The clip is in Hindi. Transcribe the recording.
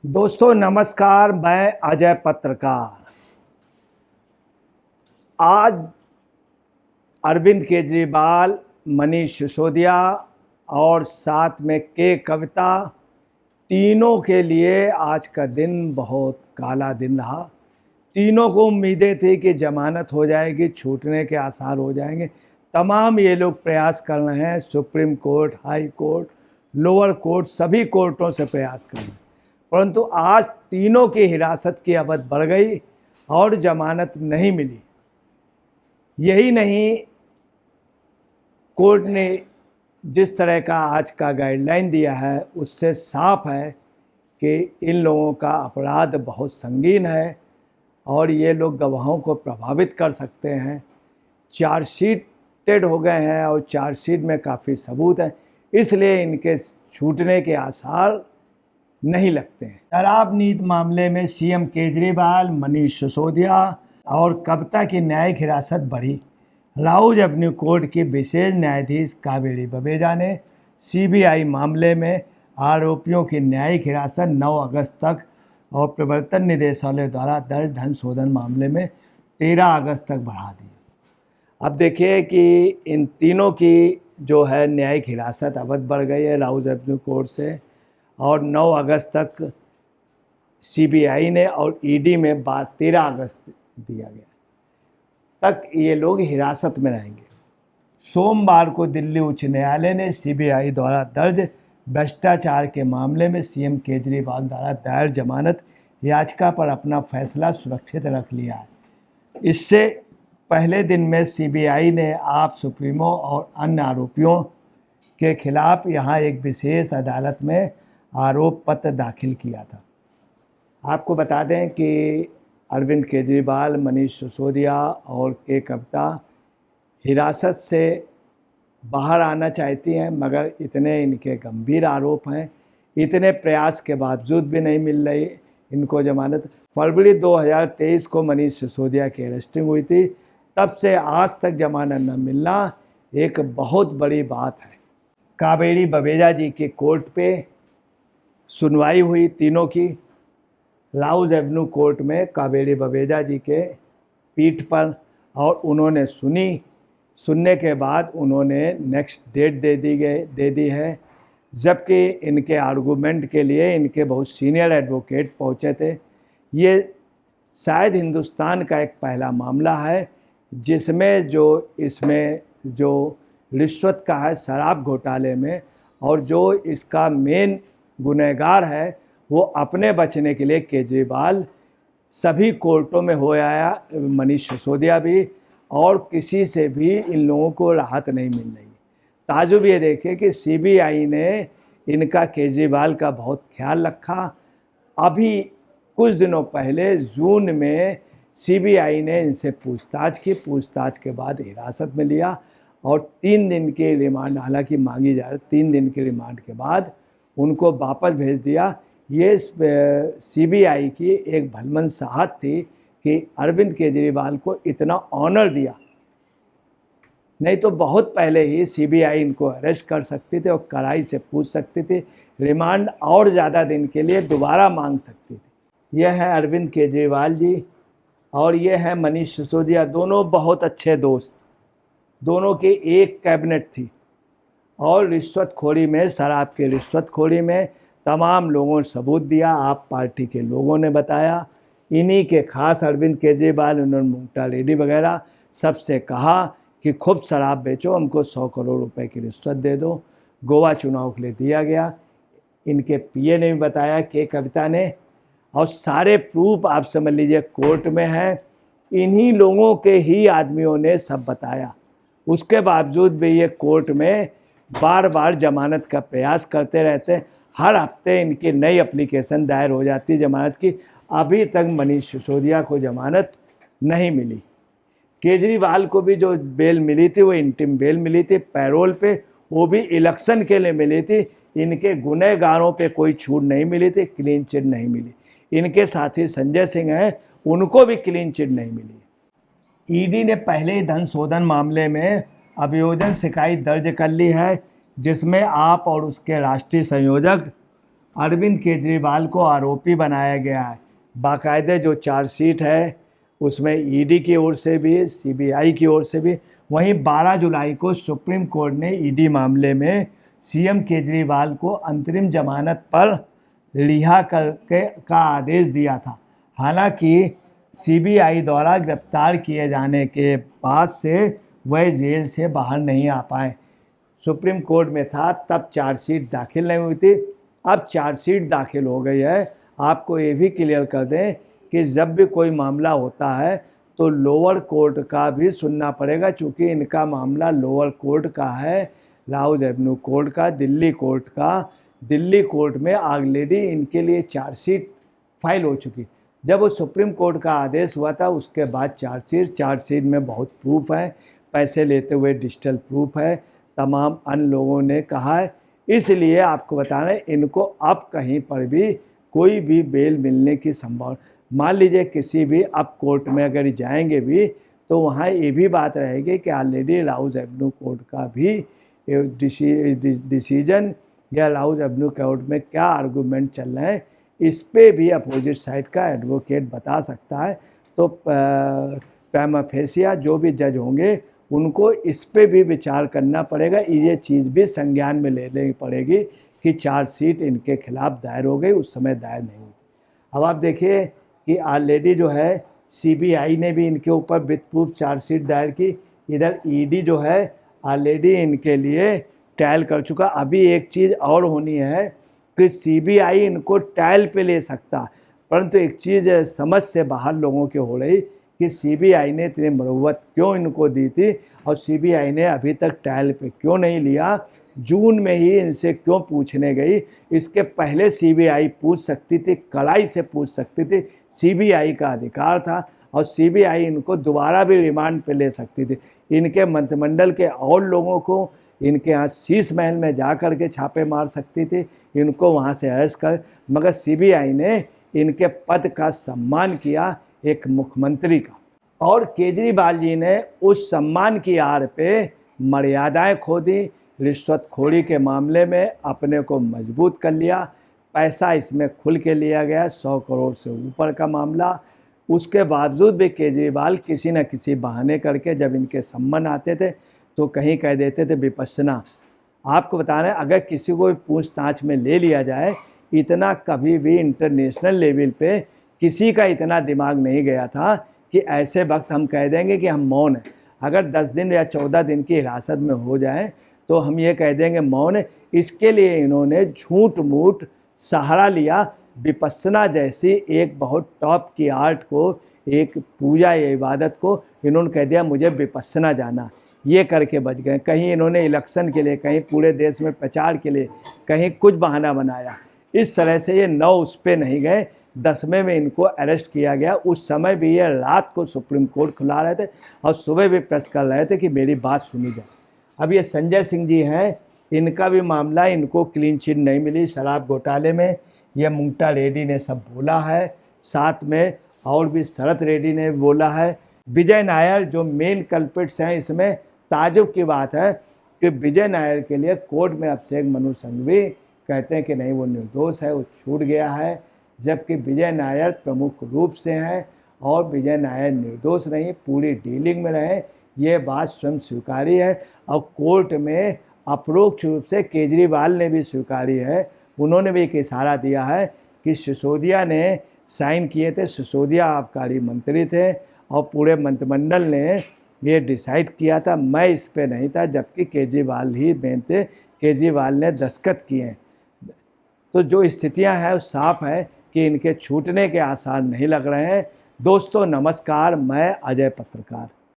दोस्तों नमस्कार, मैं अजय पत्रकार। आज अरविंद केजरीवाल, मनीष सिसोदिया और साथ में के कविता, तीनों के लिए आज का दिन बहुत काला दिन रहा। तीनों को उम्मीदें थी कि जमानत हो जाएगी, छूटने के आसार हो जाएंगे। तमाम ये लोग प्रयास कर रहे हैं, supreme court, high court, lower court, सभी कोर्टों से प्रयास कर रहे हैं, परंतु आज तीनों की हिरासत की अवधि बढ़ गई और जमानत नहीं मिली। यही नहीं, कोर्ट ने जिस तरह का आज का गाइडलाइन दिया है उससे साफ है कि इन लोगों का अपराध बहुत संगीन है और ये लोग गवाहों को प्रभावित कर सकते हैं। चार्जशीटेड हो गए हैं और चार्जशीट में काफ़ी सबूत हैं, इसलिए इनके छूटने के आसार नहीं लगते हैं। शराब नीति मामले में सीएम केजरीवाल, मनीष सिसोदिया और कविता की न्यायिक हिरासत बढ़ी। राउज एवेन्यू कोर्ट की विशेष न्यायाधीश कावेरी बवेजा ने सीबीआई मामले में आरोपियों की न्यायिक हिरासत 9 अगस्त तक और प्रवर्तन निदेशालय द्वारा दर्ज धन शोधन मामले में 13 अगस्त तक बढ़ा दी। अब देखिए कि इन तीनों की जो है न्यायिक हिरासत अवधि बढ़ गई है राउज एवेन्यू कोर्ट से, और 9 अगस्त तक सीबीआई ने और ईडी में 13 अगस्त दिया गया तक ये लोग हिरासत में रहेंगे। सोमवार को दिल्ली उच्च न्यायालय ने सीबीआई द्वारा दर्ज भ्रष्टाचार के मामले में सीएम केजरीवाल द्वारा दायर जमानत याचिका पर अपना फैसला सुरक्षित रख लिया है। इससे पहले दिन में सीबीआई ने आप सुप्रीमो और अन्य आरोपियों के खिलाफ यहाँ एक विशेष अदालत में आरोप पत्र दाखिल किया था। आपको बता दें कि अरविंद केजरीवाल, मनीष सिसोदिया और के कविता हिरासत से बाहर आना चाहती हैं, मगर इतने इनके गंभीर आरोप हैं, इतने प्रयास के बावजूद भी नहीं मिल रही इनको जमानत। फरवरी 2023 को मनीष सिसोदिया की अरेस्टिंग हुई थी, तब से आज तक जमानत न मिलना एक बहुत बड़ी बात है। कावेरी बवेजा जी की कोर्ट पे सुनवाई हुई तीनों की। राउज एवेन्यू कोर्ट में कावेरी बवेजा जी के पीठ पर, और उन्होंने सुनने के बाद उन्होंने नेक्स्ट डेट दे दी है, जबकि इनके आर्गूमेंट के लिए इनके बहुत सीनियर एडवोकेट पहुंचे थे। ये शायद हिंदुस्तान का एक पहला मामला है जिसमें इसमें जो रिश्वत का है शराब घोटाले में, और जो इसका मेन गुनहगार है वो अपने बचने के लिए केजरीवाल सभी कोर्टों में हो आया, मनीष सिसोदिया भी, और किसी से भी इन लोगों को राहत नहीं मिल रही। ताजुब ये देखे कि सीबीआई ने इनका, केजरीवाल का बहुत ख्याल रखा। अभी कुछ दिनों पहले जून में सीबीआई ने इनसे पूछताछ की, पूछताछ के बाद हिरासत में लिया और 3 दिन के रिमांड हालांकि मांगी जा 3 दिन के रिमांड के बाद उनको वापस भेज दिया। ये सीबीआई की एक भलमन साहत थी कि अरविंद केजरीवाल को इतना ऑनर दिया, नहीं तो बहुत पहले ही सीबीआई इनको अरेस्ट कर सकती थी और कड़ाई से पूछ सकती थी, रिमांड और ज़्यादा दिन के लिए दोबारा मांग सकती थी। यह है अरविंद केजरीवाल जी और ये है मनीष सिसोदिया, दोनों बहुत अच्छे दोस्त, दोनों की एक कैबिनेट थी। और रिश्वतखोरी में, शराब की रिश्वतखोरी में तमाम लोगों ने सबूत दिया, आप पार्टी के लोगों ने बताया। इन्हीं के खास अरविंद केजरीवाल, उन्होंने मुंगटा लेडी वगैरह सबसे कहा कि खूब शराब बेचो, हमको 100 करोड़ रुपए की रिश्वत दे दो। गोवा चुनाव के लिए दिया गया। इनके पीए ने भी बताया, के कविता ने, और सारे प्रूफ आप समझ लीजिए कोर्ट में हैं। इन्हीं लोगों के ही आदमियों ने सब बताया। उसके बावजूद भी ये कोर्ट में बार बार जमानत का प्रयास करते रहते हैं। हर हफ्ते इनकी नई एप्लीकेशन दायर हो जाती है जमानत की। अभी तक मनीष सिसोदिया को जमानत नहीं मिली। केजरीवाल को भी जो बेल मिली थी वो इंटिम बेल मिली थी पैरोल पे, वो भी इलेक्शन के लिए मिली थी। इनके गुनहगारों पे कोई छूट नहीं मिली थी, क्लीन चिट नहीं मिली। इनके साथी संजय सिंह हैं, उनको भी क्लीन चिट नहीं मिली। ईडी ने पहले ही धन शोधन मामले में अभियोजन शिकायत दर्ज कर ली है, जिसमें आप और उसके राष्ट्रीय संयोजक अरविंद केजरीवाल को आरोपी बनाया गया है। बाकायदे जो चार्जशीट है उसमें ईडी की ओर से भी, सीबीआई की ओर से भी। वहीं 12 जुलाई को सुप्रीम कोर्ट ने ईडी मामले में सीएम केजरीवाल को अंतरिम जमानत पर रिहा करके का आदेश दिया था। हालांकि सीबीआई द्वारा गिरफ्तार किए जाने के बाद से वह जेल से बाहर नहीं आ पाए। सुप्रीम कोर्ट में था तब चार्जशीट दाखिल नहीं हुई थी, अब चार्जशीट दाखिल हो गई है। आपको ये भी क्लियर कर दें कि जब भी कोई मामला होता है तो लोअर कोर्ट का भी सुनना पड़ेगा, चूँकि इनका मामला लोअर कोर्ट का है, राउज एवेन्यू कोर्ट का, दिल्ली कोर्ट का। दिल्ली कोर्ट में ऑलरेडी इनके लिए चार्जशीट फाइल हो चुकी। जब वो सुप्रीम कोर्ट का आदेश हुआ था उसके बाद चार्जशीट में बहुत प्रूफ है, पैसे लेते हुए डिजिटल प्रूफ है, तमाम अन्य लोगों ने कहा है। इसलिए आपको बता रहे हैं इनको अब कहीं पर भी कोई भी बेल मिलने की संभावना, मान लीजिए किसी भी अब कोर्ट में अगर जाएंगे भी तो वहाँ ये भी बात रहेगी कि ऑलरेडी राउज एवेन्यू कोर्ट का भी डिसीजन या राउज एवेन्यू कोर्ट में क्या आर्गूमेंट चल रहे हैं इस पे भी अपोजिट साइड का एडवोकेट बता सकता है। तो प्राइमा फेसिया जो भी जज होंगे उनको इस पे भी विचार करना पड़ेगा, ये चीज़ भी संज्ञान में लेनी पड़ेगी कि चार्जशीट इनके खिलाफ दायर हो गई, उस समय दायर नहीं हुई। अब आप देखिए कि ऑलरेडी जो है सीबीआई ने भी इनके ऊपर विथ प्रूफ चार्जशीट दायर की, इधर ईडी जो है ऑलरेडी इनके लिए ट्रायल कर चुका। अभी एक चीज़ और होनी है कि सीबीआई इनको ट्रायल पे ले सकता, परंतु एक चीज़ समझ से बाहर लोगों की हो रही कि सीबीआई ने इतनी मरुवत क्यों इनको दी थी और सीबीआई ने अभी तक ट्रायल पे क्यों नहीं लिया, जून में ही इनसे क्यों पूछने गई। इसके पहले सीबीआई पूछ सकती थी, कड़ाई से पूछ सकती थी, सीबीआई का अधिकार था और सीबीआई इनको दोबारा भी रिमांड पे ले सकती थी। इनके मंत्रिमंडल के और लोगों को इनके यहाँ शीश महल में जा कर के छापे मार सकती थी, इनको वहाँ से अरेस्ट कर, मगर सीबीआई ने इनके पद का सम्मान किया एक मुख्यमंत्री का, और केजरीवाल जी ने उस सम्मान की आड़ पे मर्यादाएं खो दी, रिश्वतखोरी के मामले में अपने को मजबूत कर लिया, पैसा इसमें खुल के लिया गया 100 करोड़ से ऊपर का मामला। उसके बावजूद भी केजरीवाल किसी न किसी बहाने करके जब इनके सम्मान आते थे तो कहीं कह देते थे विपश्यना। आपको बता रहे हैं अगर किसी को पूछताछ में ले लिया जाए, इतना कभी भी इंटरनेशनल लेवल पे किसी का इतना दिमाग नहीं गया था कि ऐसे वक्त हम कह देंगे कि हम मौन हैं। अगर 10 दिन या 14 दिन की हिरासत में हो जाए तो हम ये कह देंगे मौन है। इसके लिए इन्होंने झूठ मूठ सहारा लिया, विपश्यना जैसी एक बहुत टॉप की आर्ट को, एक पूजा या इबादत को इन्होंने कह दिया मुझे विपश्यना जाना, ये करके बच गए। कहीं इन्होंने इलेक्शन के लिए, कहीं पूरे देश में प्रचार के लिए, कहीं कुछ बहाना बनाया। इस तरह से ये 9 उस पर नहीं गए, 10वें में इनको अरेस्ट किया गया। उस समय भी ये रात को सुप्रीम कोर्ट खुला रहे थे और सुबह भी प्रेस कर रहे थे कि मेरी बात सुनी जाए। अब ये संजय सिंह जी हैं, इनका भी मामला, इनको क्लीन चिट नहीं मिली शराब घोटाले में, ये मुंगटा रेड्डी ने सब बोला है, साथ में और भी शरत रेड्डी ने बोला है। विजय नायर जो मेन कल्प्रिट्स हैं इसमें, ताजुब की बात है कि विजय नायर के लिए कोर्ट में अभिषेक मनु संघवी कहते हैं कि नहीं वो निर्दोष है, वो छूट गया है, जबकि विजय नायर प्रमुख रूप से हैं और विजय नायर निर्दोष नहीं, पूरी डीलिंग में रहे, ये बात स्वयं स्वीकारी है। और कोर्ट में अप्रोक्ष रूप से केजरीवाल ने भी स्वीकारी है, उन्होंने भी एक इशारा दिया है कि सिसोदिया ने साइन किए थे, सिसोदिया आबकारी मंत्री थे और पूरे मंत्रिमंडल ने ये डिसाइड किया था, मैं इस पे नहीं था, जबकि केजरीवाल ही मेन थे, केजरीवाल ने दस्तखत किए। तो जो स्थितियां हैं वो साफ है कि इनके छूटने के आसार नहीं लग रहे हैं। दोस्तों नमस्कार, मैं अजय पत्रकार।